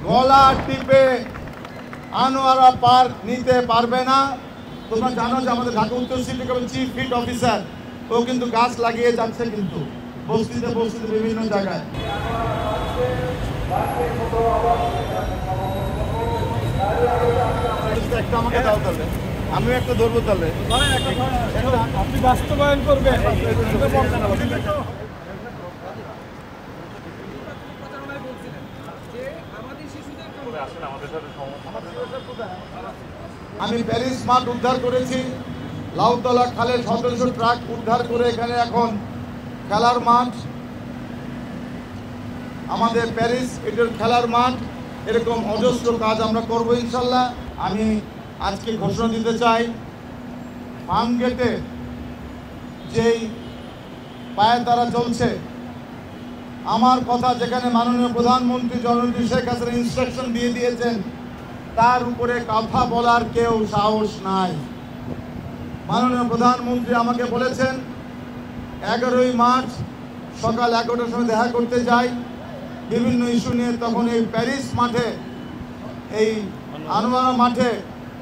গলা টিপে আনোয়ারা পার্ক নিতে পারবে না। তোমরা জানো যে আমাদের ঢাকা উত্তর city corporation chief heat officer ও কিন্তু গাছ লাগিয়ে যাচ্ছে, কিন্তু বস্তিতে বস্তিতে বিভিন্ন জায়গায়। একটা আমাকে দাও, তাহলে আমিও একটা ধরবো, তাহলে আপনি বাস্তবায়ন করবেন। আমি প্যারিস মাঠ উদ্ধার করেছি, লাউতলা খালের 1700 ট্রাক উদ্ধার করে এখানে এখন খেলার মাঠ, আমাদের প্যারিস এটার খেলার মাঠ, এরকম অজস্র কাজ আমরা করবো ইনশাল্লাহ। আমি আজকে ঘোষণা দিতে চাই, ফার্ম গেটে যেই পায়তারা চলছে, আমার কথা যেখানে মাননীয় প্রধানমন্ত্রী জননেত্রী শেখ হাসিনা ইনস্ট্রাকশন দিয়ে দিয়েছেন, তার উপরে কথা বলার কেউ সাহস নাই। মাননীয় প্রধানমন্ত্রী আমাকে বলেছেন 11ই মার্চ সকাল 11টার সময় দেখা করতে যাই বিভিন্ন ইস্যু নিয়ে। তখন এই প্যারিস মাঠে, এই আনোয়ারা মাঠে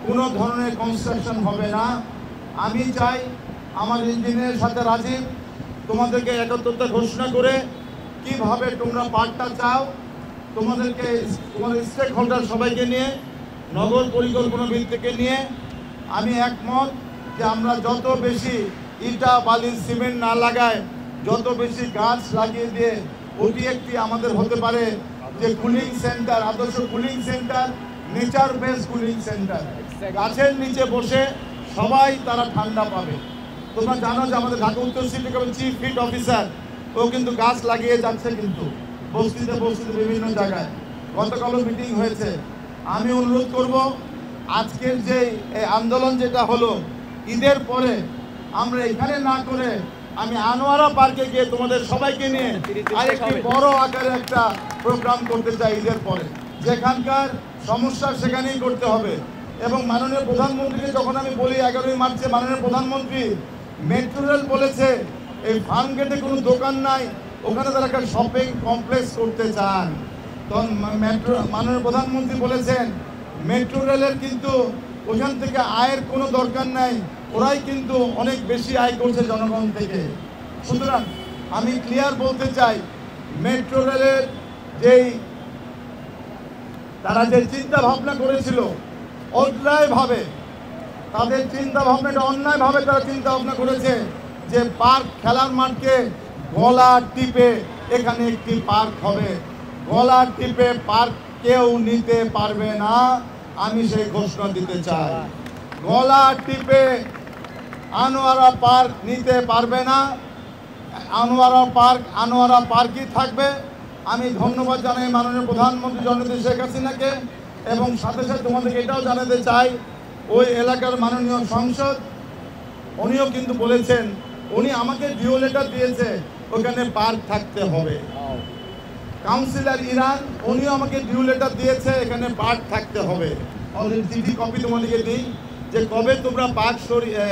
কোনো ধরনের কনস্ট্রাকশন হবে না। আমি চাই আমার ইঞ্জিনিয়ারের সাথে রাজীব তোমাদেরকে একত্রতা ঘোষণা করে কিভাবে তোমরা পার্কটা চাও, তোমাদেরকে তোমাদের স্টেক হোল্ডার সবাইকে নিয়ে, নগর পরিকল্পনাবিদ থেকে নিয়ে আমি একমত যে আমরা যত বেশি ইটা বালি সিমেন্ট না লাগায়, যত বেশি গাছ লাগিয়ে দিয়ে ওটি একটি আমাদের হতে পারে যে কুলিং সেন্টার, আদর্শ cooling centre, nature base cooling centre. গাছের নিচে বসে সবাই তারা ঠান্ডা পাবে। তোমরা জানো যে আমাদের ঢাকা উত্তর city corporation chief heat officer ও কিন্তু গাছ লাগিয়ে যাচ্ছে, কিন্তু বস্তিতে বস্তিতে বিভিন্ন জায়গায়। গতকালও মিটিং হয়েছে। আমি অনুরোধ করব, আজকের যে আন্দোলন যেটা হলো ঈদের পরে, আমরা এখানে না করে আমি আনোয়ারা পার্কে গিয়ে তোমাদের সবাইকে নিয়ে আরেকটি বড় আকারে একটা প্রোগ্রাম করতে চাই ঈদের পরে। যেখানকার সমস্যা সেখানেই করতে হবে। এবং মাননীয় প্রধানমন্ত্রীকে যখন আমি বলি 11ই মার্চে, মাননীয় প্রধানমন্ত্রী মেট্রো রেল বলেছে এই ফার্ম গেটে কোনো দোকান নাই, ওখানে তারা একটা শপিং কমপ্লেক্স করতে চান। তখন মাননীয় প্রধানমন্ত্রী বলেছেন মেট্রো রেলের কিন্তু ওখান থেকে আয়ের কোনো দরকার নাই, ওরাই কিন্তু অনেক বেশি আয় করছে জনগণ থেকে। সুতরাং আমি ক্লিয়ার বলতে চাই, মেট্রো রেলের যেই তারা যে চিন্তা ভাবনা করেছিল অন্যায়ভাবে, তাদের চিন্তা ভাবনাটা অন্যায়ভাবে তারা চিন্তা ভাবনা করেছে যে পার্ক, খেলার মাঠকে গলা টিপে এখানে একটি পার্ক হবে। গলা টিপে পার্ক কেউ নিতে পারবে না, আমি সেই ঘোষণা দিতে চাই। গলা টিপে আনোয়ারা পার্ক নিতে পারবে না। আনোয়ারা পার্কই থাকবে। আমি ধন্যবাদ জানাই মাননীয় প্রধানমন্ত্রী জননেত্রী শেখ হাসিনাকে, এবং সাথে সাথে তোমাদেরকে এটাও জানাতে চাই, ওই এলাকার মাননীয় সংসদ উনিও কিন্তু বলেছেন, উনি আমাকে ডিও লেটার দিয়েছে ওখানে পার্ক থাকতে হবে। কাউন্সিলর ইরান উনিও আমাকে ডিও লেটার দিয়েছে এখানে পার্ক থাকতে হবে। অলরেডি চিঠি কপি তোমাদেরকে দিই যে কবে তোমরা পার্ক সরিয়ে,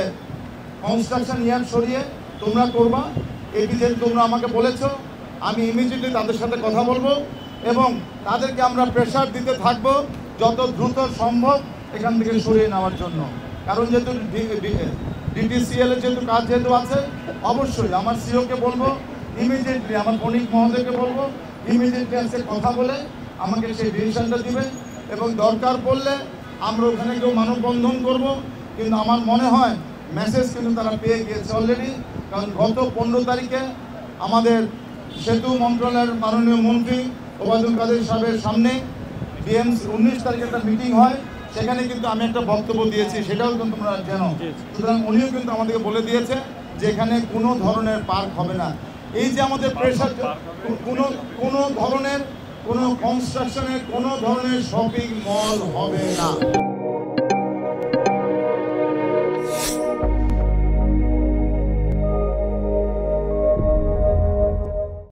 কনস্ট্রাকশন ইয়ার্ড সরিয়ে তোমরা করবা, এটি যেহেতু তোমরা আমাকে বলেছো, আমি ইমিডিয়েটলি তাদের সাথে কথা বলবো এবং তাদেরকে আমরা প্রেশার দিতে থাকবো যত দ্রুত সম্ভব এখান থেকে সরিয়ে নেওয়ার জন্য। কারণ যেহেতু ডিটিসিএল এর যেহেতু কাজ যেহেতু আছে, অবশ্যই আমার সিওকে বলবো ইমিডিয়েটলি, আমার কনিক মহোদয়কে বলবো ইমিডিয়েটলি আজকে কথা বলে আমাকে সেই ডিসিশনটা দিবে, এবং দরকার পড়লে আমরা ওখানে কেউ মানববন্ধন করব। কিন্তু আমার মনে হয় মেসেজ কিন্তু তারা পেয়ে গিয়েছে অলরেডি, কারণ গত 15 তারিখে আমাদের সেতু মন্ত্রণালয়ের মাননীয় মন্ত্রী ওবায়দুল কাদের সাহেবের সামনে বিএমসি 19 তারিখে একটা মিটিং হয়, সেখানে কিন্তু আমি একটা বক্তব্য দিয়েছি, সেটাও কিন্তু তোমরা জানো। সুতরাং উনিও কিন্তু আমাদেরকে বলে দিয়েছে যে এখানে কোনো ধরনের পার্ক হবে না। এই যে আমাদের প্রেশার, কোনো ধরনের কোনো কনস্ট্রাকশনের কোনো ধরনের শপিং মল হবে না।